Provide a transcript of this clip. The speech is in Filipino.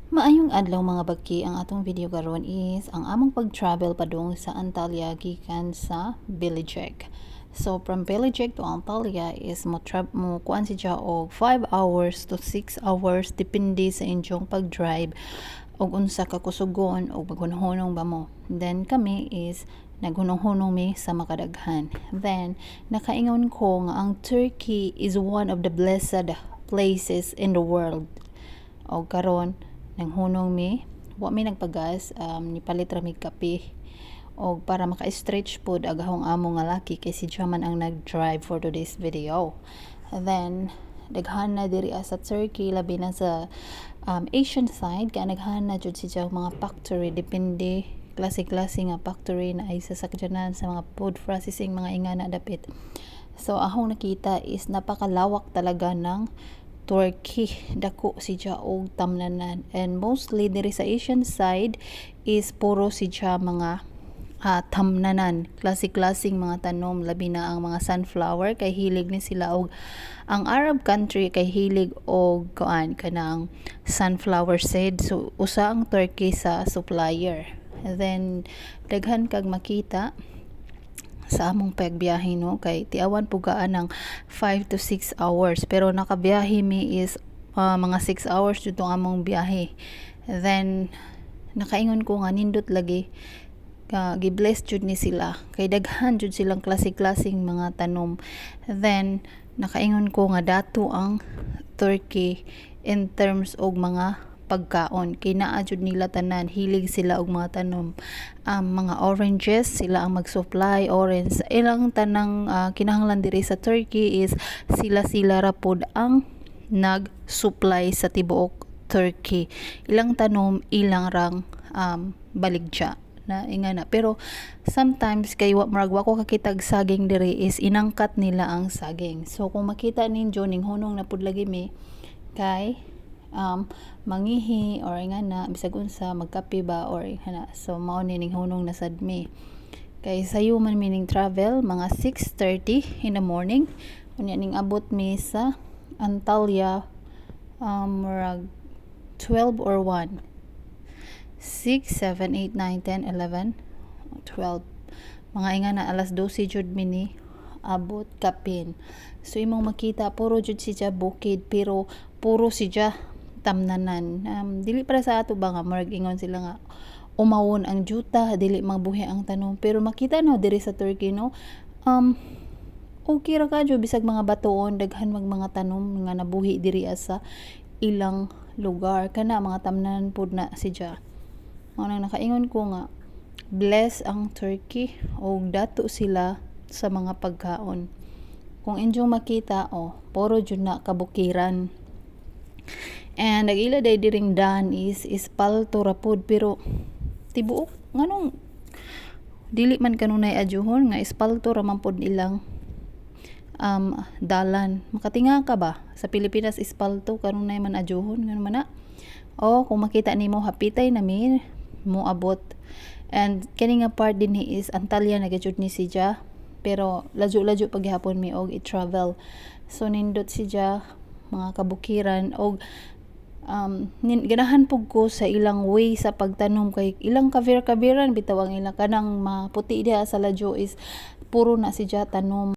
Maayong adlaw mga bagki, ang atong video karon is ang among pag-travel padung sa Antalya gikan sa Bilijek. So from Bilijek to Antalya is mo kuan siya og 5 hours to 6 hours depende sa inyong pag-drive og unsa ka kusugon og maghunong ba mo. Then kami is naghunong-hunong mi sa makadaghan. Then nakaingon ko nga ang Turkey is one of the blessed places in the world. O karon nanghunong mi, wa mi nagpagas, nipalit ra mi kape og para maka-stretch pod agahong amo nga laki kay si Jaman ang nag-drive for today's video. Then daghan na diri sa Turkey labi na sa Asian side kay naghan na jud siya mga factory depende klase-klase nga factory na ay sasakyanan sa mga food processing mga ingana dapit. So ahong nakita is napakalawak talaga ng Turkey, dako siya og tamnanan, and mostly diri sa Asian side is puro siya mga tamnanan, klase-klaseng mga tanom, labi na ang mga sunflower kay hilig ni sila, og ang Arab country kay hilig og kanang sunflower seed. So usa ang Turkey sa supplier. And then daghan kag makita sa among pagbiyahe, no, kay tiawan pugaan ng 5 to 6 hours pero nakabiyahe mi is mga 6 hours jud tong among biyahe. Then nakaingon ko nga nindot lagi gi-bless jud ni sila kay daghan jud silang klase-klaseng mga tanom. Then nakaingon ko nga dato ang Turkey in terms og mga pagkaon kay naa jud nila tanan, hilig sila og mga tanom, mga oranges sila ang mag-supply orange ilang tanang kinahanglan diri sa Turkey is sila ra pod ang nag-supply sa tibuok Turkey. Ilang tanom ilang rang baligya na ingana, pero sometimes kay wa ko kakitag saging diri is inangkat nila ang saging. So kung makita ninyo ning hunong na pud lagi mi kay mangihi or ingana bisag unsa magkape ba or ingana. So mao ni ning hunong na sad mi kay sayo man mi ning travel mga 6:30 in the morning unya ning abot mi sa Antalya murag 12 or 1 6, 7, 8, 9, 10, 11, 12 mga ingana alas 12 jud mi ni abot kapin. So imong makita puro jud siya bukid pero puro siya tamnanan. Dili para sa ato ba nga murag ingon sila nga umawon ang juta dili magbuhi ang tanom, pero makita no diri sa Turkey, no, okay ra kadyo bisag mga batuon daghan mga tanom nga nabuhi diri sa ilang lugar kana mga tamnanan pud na siya. Ano nakaingon ko nga bless ang Turkey og dato sila sa mga pagkaon. Kung inyong makita puro jud na kabukiran. And nagila day diring dan is palto ra pod pero tibuok nganong dili man kanunay adjuhon nga espalto ra man pod ilang dalan. Makatinga ka ba sa Pilipinas espalto kanunay man adjuhon ngano man na. Kung makita nimo hapitay na mi mo abot. And kani nga part din is Antalya nagajud ni siya pero ladyo paghapon mi og i-travel. So nindot siya mga kabukiran og ganahan pug ko sa ilang way sa pagtanom kay ilang kabiran bitawang ilang kanang maputi diha sa ladyo is puro na siya tanom.